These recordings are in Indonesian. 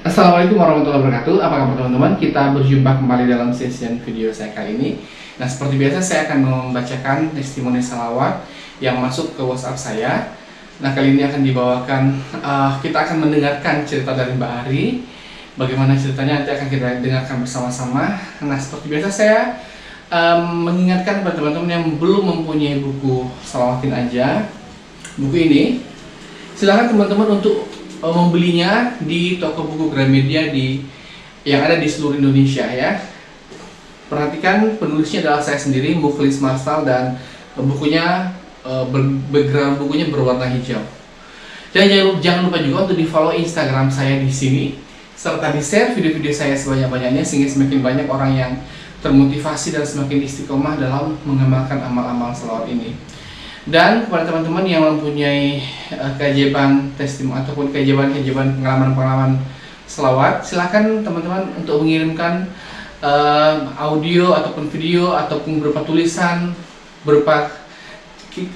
Assalamualaikum warahmatullahi wabarakatuh. Apa kabar teman-teman? Kita berjumpa kembali dalam sesi video saya kali ini. Nah, seperti biasa saya akan membacakan testimoni salawat yang masuk ke WhatsApp saya. Nah, kali ini akan dibawakan, kita akan mendengarkan cerita dari Mbak Ari. Bagaimana ceritanya nanti akan kita dengarkan bersama-sama. Nah, seperti biasa saya mengingatkan kepada teman-teman yang belum mempunyai buku Salawatin Aja, buku ini, silakan teman-teman untuk membelinya di toko buku Gramedia yang ada di seluruh Indonesia ya. Perhatikan, penulisnya adalah saya sendiri, Mukhlis Marsal, dan bukunya background bukunya berwarna hijau. Dan jangan lupa juga untuk di-follow Instagram saya di sini, serta di-share video-video saya sebanyak-banyaknya sehingga semakin banyak orang yang termotivasi dan semakin istiqomah dalam mengamalkan amal-amal salawat ini. Dan kepada teman-teman yang mempunyai keajaiban testimoni ataupun keajaiban pengalaman-pengalaman selawat, silakan teman-teman untuk mengirimkan audio ataupun video ataupun berupa tulisan, berupa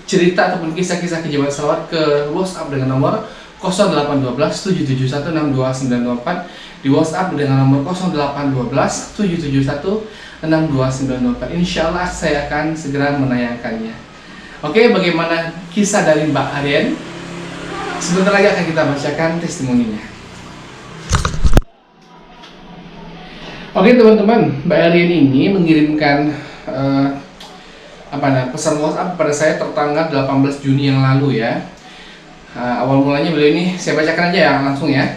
cerita ataupun kisah-kisah keajaiban selawat ke WhatsApp dengan nomor 0812 771 62924, di WhatsApp dengan nomor 0812 771 62924. Insya Allah saya akan segera menayangkannya. Oke, bagaimana kisah dari Mbak Arien? Sebentar lagi akan kita bacakan testimoninya. Oke teman-teman, Mbak Arien ini mengirimkan pesan WhatsApp kepada saya tertanggal 18 Juni yang lalu ya. Awal mulanya beliau ini, saya bacakan aja ya langsung ya.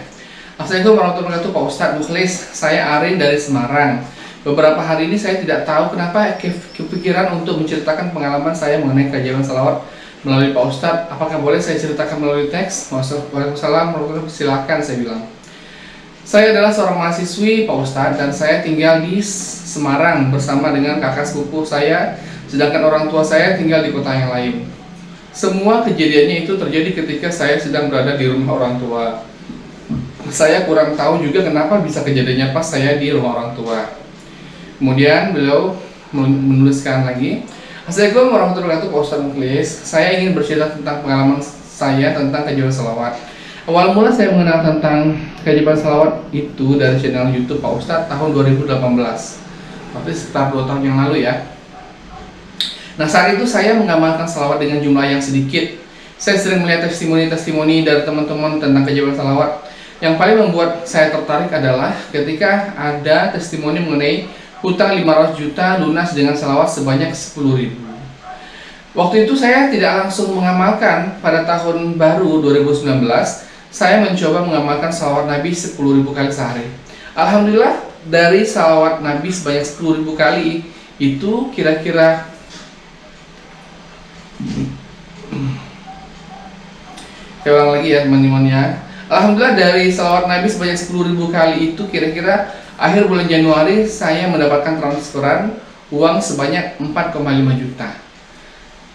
Assalamualaikum warahmatullahi wabarakatuh, Pak Ustadz Mukhlis, saya Arin dari Semarang. Beberapa hari ini saya tidak tahu kenapa kepikiran untuk menceritakan pengalaman saya mengenai keajaiban salawat melalui Pak Ustadz. Apakah boleh saya ceritakan melalui teks? Waalaikumsalam warahmatullahi wabarakatuh, silakan, saya bilang. Saya adalah seorang mahasiswi Pak Ustadz dan saya tinggal di Semarang bersama dengan kakak sepupu saya, sedangkan orang tua saya tinggal di kota yang lain. Semua kejadiannya itu terjadi ketika saya sedang berada di rumah orang tua. Saya kurang tahu juga kenapa bisa kejadiannya pas saya di rumah orang tua. Kemudian beliau menuliskan lagi, Assalamualaikum warahmatullahi wabarakatuh, Pak Ustadz Mukhlis. Saya ingin bercerita tentang pengalaman saya tentang keajaiban salawat. Awal mula saya mengenal tentang keajaiban salawat itu dari channel YouTube Pak Ustadz tahun 2018, berarti sekitar 2 tahun yang lalu ya. Nah, saat itu saya mengamalkan salawat dengan jumlah yang sedikit. Saya sering melihat testimoni-testimoni dari teman-teman tentang keajaiban salawat. Yang paling membuat saya tertarik adalah ketika ada testimoni mengenai hutang 500 juta lunas dengan salawat sebanyak 10.000. Waktu itu saya tidak langsung mengamalkan. Pada tahun baru 2019, saya mencoba mengamalkan salawat Nabi 10.000 kali sehari. Alhamdulillah, dari salawat Nabi sebanyak 10.000 kali itu kira-kira saya ulang lagi ya teman-teman ya. Alhamdulillah, dari salawat Nabi sebanyak 10.000 kali itu kira-kira akhir bulan Januari saya mendapatkan transferan uang sebanyak 4,5 juta.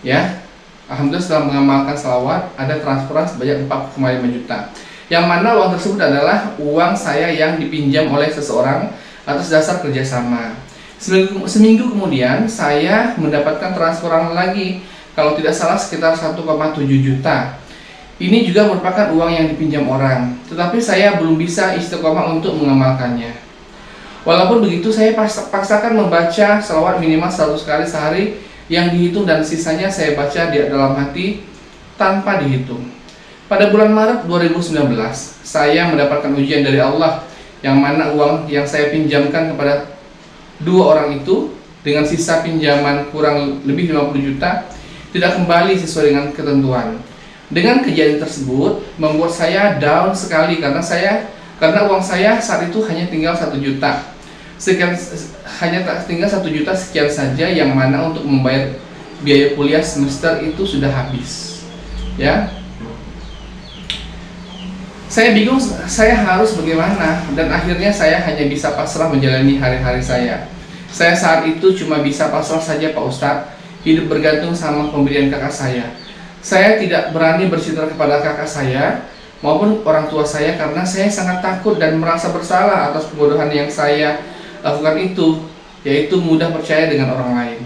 Ya, alhamdulillah setelah mengamalkan salawat ada transferan sebanyak 4,5 juta. Yang mana uang tersebut adalah uang saya yang dipinjam oleh seseorang atas dasar kerjasama. Seminggu kemudian saya mendapatkan transferan lagi, kalau tidak salah sekitar 1,7 juta. Ini juga merupakan uang yang dipinjam orang, tetapi saya belum bisa istiqomah untuk mengamalkannya. Walaupun begitu, saya paksakan membaca salawat minimal 100 kali sehari yang dihitung dan sisanya saya baca di dalam hati tanpa dihitung. Pada bulan Maret 2019, saya mendapatkan ujian dari Allah yang mana uang yang saya pinjamkan kepada 2 orang itu dengan sisa pinjaman kurang lebih 50 juta tidak kembali sesuai dengan ketentuan. Dengan kejadian tersebut membuat saya down sekali karena uang saya saat itu hanya tinggal 1 juta. Hanya tinggal 1 juta sekian saja, yang mana untuk membayar biaya kuliah semester itu sudah habis. Ya. Saya bingung saya harus bagaimana, dan akhirnya saya hanya bisa pasrah menjalani hari-hari saya. Saya saat itu cuma bisa pasrah saja Pak Ustadz, hidup bergantung sama pemberian kakak saya. Saya tidak berani bercerita kepada kakak saya maupun orang tua saya karena saya sangat takut dan merasa bersalah atas kebodohan yang saya lakukan itu, yaitu mudah percaya dengan orang lain.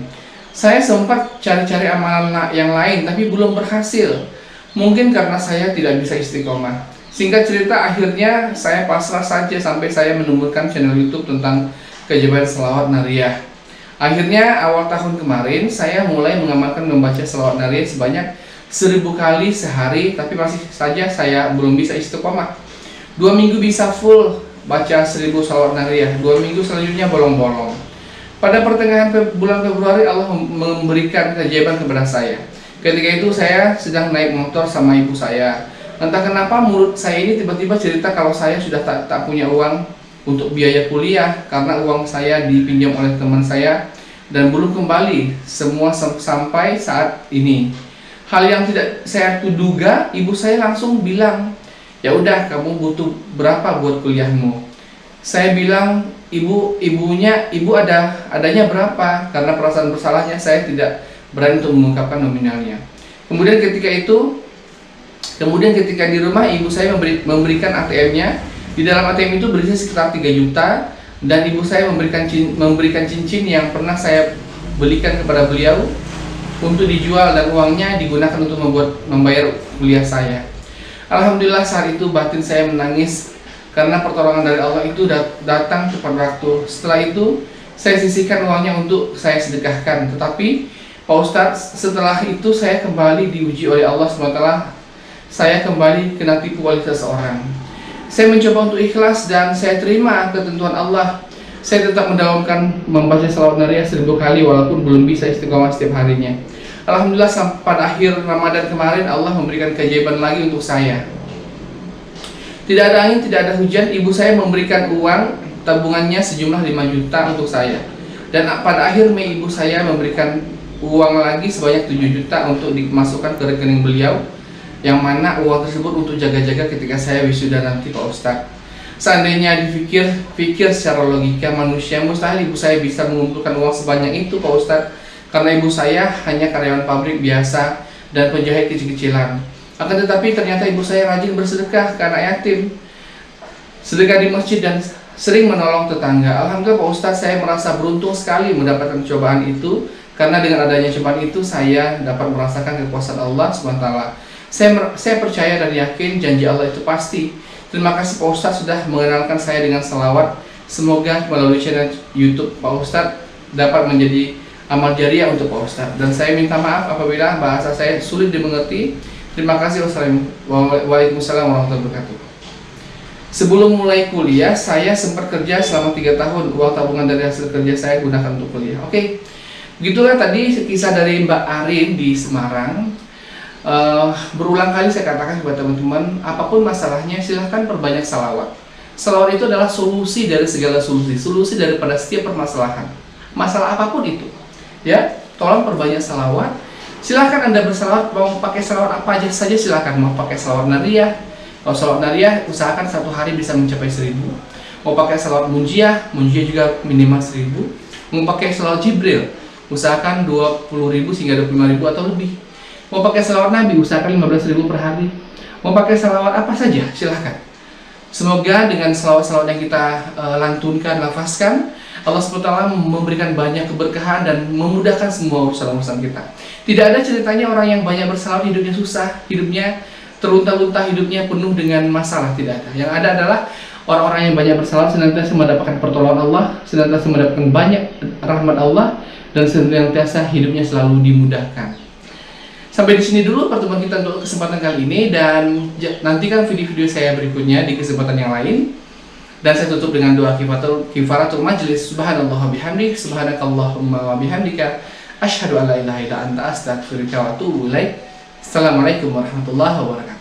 Saya sempat cari-cari amalan yang lain tapi belum berhasil. Mungkin karena saya tidak bisa istiqomah. Singkat cerita, akhirnya saya pasrah saja sampai saya menemukan channel YouTube tentang keajaiban selawat nariyah. Akhirnya awal tahun kemarin saya mulai mengamalkan membaca selawat nariyah sebanyak 1000 kali sehari, tapi masih saja saya belum bisa istiqomah. 2 minggu bisa full baca 1000 selawat nariyah, 2 minggu selanjutnya bolong-bolong. Pada pertengahan bulan Februari Allah memberikan keajaiban kepada saya. Ketika itu saya sedang naik motor sama ibu saya. Entah kenapa mulut saya ini tiba-tiba cerita kalau saya sudah tak punya uang untuk biaya kuliah karena uang saya dipinjam oleh teman saya dan belum kembali semua sampai saat ini. Hal yang tidak saya duga, ibu saya langsung bilang, "Ya udah, kamu butuh berapa buat kuliahmu?" Saya bilang, ibu adanya berapa? Karena perasaan bersalahnya saya tidak berani untuk mengungkapkan nominalnya. Kemudian ketika di rumah ibu saya memberikan ATM-nya. Di dalam ATM itu berisi sekitar 3 juta dan ibu saya memberikan cincin yang pernah saya belikan kepada beliau untuk dijual dan uangnya digunakan untuk membayar kuliah saya. Alhamdulillah saat itu batin saya menangis karena pertolongan dari Allah itu datang tepat waktu. Setelah itu saya sisihkan uangnya untuk saya sedekahkan. Tetapi Pak Ustadz, setelah itu saya kembali diuji oleh Allah SWT. Saya kembali kena tipu oleh seseorang. Saya mencoba untuk ikhlas dan saya terima ketentuan Allah. Saya tetap mendawamkan membaca selawat nariyah 1000 kali walaupun belum bisa istiqomah setiap harinya. Alhamdulillah sampai pada akhir Ramadan kemarin Allah memberikan keajaiban lagi untuk saya. Tidak ada angin, tidak ada hujan, ibu saya memberikan uang tabungannya sejumlah 5 juta untuk saya. Dan pada akhir Mei ibu saya memberikan uang lagi sebanyak 7 juta untuk dimasukkan ke rekening beliau, yang mana uang tersebut untuk jaga-jaga ketika saya wisuda nanti Pak Ustadz. Seandainya dipikir secara logika manusia, mustahil ibu saya bisa mengumpulkan uang sebanyak itu Pak Ustadz, karena ibu saya hanya karyawan pabrik biasa dan penjahit kecil-kecilan. Akan tetapi ternyata ibu saya rajin bersedekah ke anak yatim, sedekah di masjid dan sering menolong tetangga. Alhamdulillah Pak Ustadz, saya merasa beruntung sekali mendapatkan cobaan itu, karena dengan adanya cobaan itu saya dapat merasakan kekuasaan Allah SWT. Saya percaya dan yakin janji Allah itu pasti. Terima kasih Pak Ustadz sudah mengenalkan saya dengan selawat. Semoga melalui channel YouTube Pak Ustadz dapat menjadi amal jariah untuk Pak Ustadz. Dan saya minta maaf apabila bahasa saya sulit dimengerti. Terima kasih. Waalaikumsalam warahmatullahi wabarakatuh. Sebelum mulai kuliah, saya sempat kerja selama 3 tahun. Uang tabungan dari hasil kerja saya gunakan untuk kuliah. Oke, begitulah tadi kisah dari Mbak Arin di Semarang. Berulang kali saya katakan kepada teman-teman, apapun masalahnya silahkan perbanyak salawat. Salawat itu adalah solusi dari segala solusi daripada setiap permasalahan, masalah apapun itu. Ya, tolong perbanyak salawat. Silahkan Anda bersalawat, mau pakai salawat apa aja saja silahkan. Mau pakai salawat nariyah, kalau salawat nariyah usahakan 1 hari bisa mencapai 1000. Mau pakai salawat munjiah juga minimal 1000. Mau pakai salawat Jibril, usahakan 20.000 hingga 25.000 atau lebih. Mau pakai salawat Nabi, usahakan 15.000 per hari. Mau pakai salawat apa saja, silahkan. Semoga dengan salawat-salawat yang kita lantunkan, lafazkan, Allah SWT memberikan banyak keberkahan dan memudahkan semua urusan-urusan kita. Tidak ada ceritanya orang yang banyak bersalawat hidupnya susah, hidupnya terlunta-lunta, hidupnya penuh dengan masalah, tidak ada. Yang ada adalah orang-orang yang banyak bersalawat senantiasa mendapatkan pertolongan Allah, senantiasa mendapatkan banyak rahmat Allah, dan senantiasa hidupnya selalu dimudahkan. Sampai di sini dulu pertemuan kita untuk kesempatan kali ini, dan nantikan video-video saya berikutnya di kesempatan yang lain. Dan saya tutup dengan doa kifaratul majlis. Subhanallah wa bihamdik, subhanakallahumma wa bihamdika, asyhadu an la ilaha illa anta, astaghfiruka wa atubu ilaik. Assalamualaikum warahmatullahi wabarakatuh.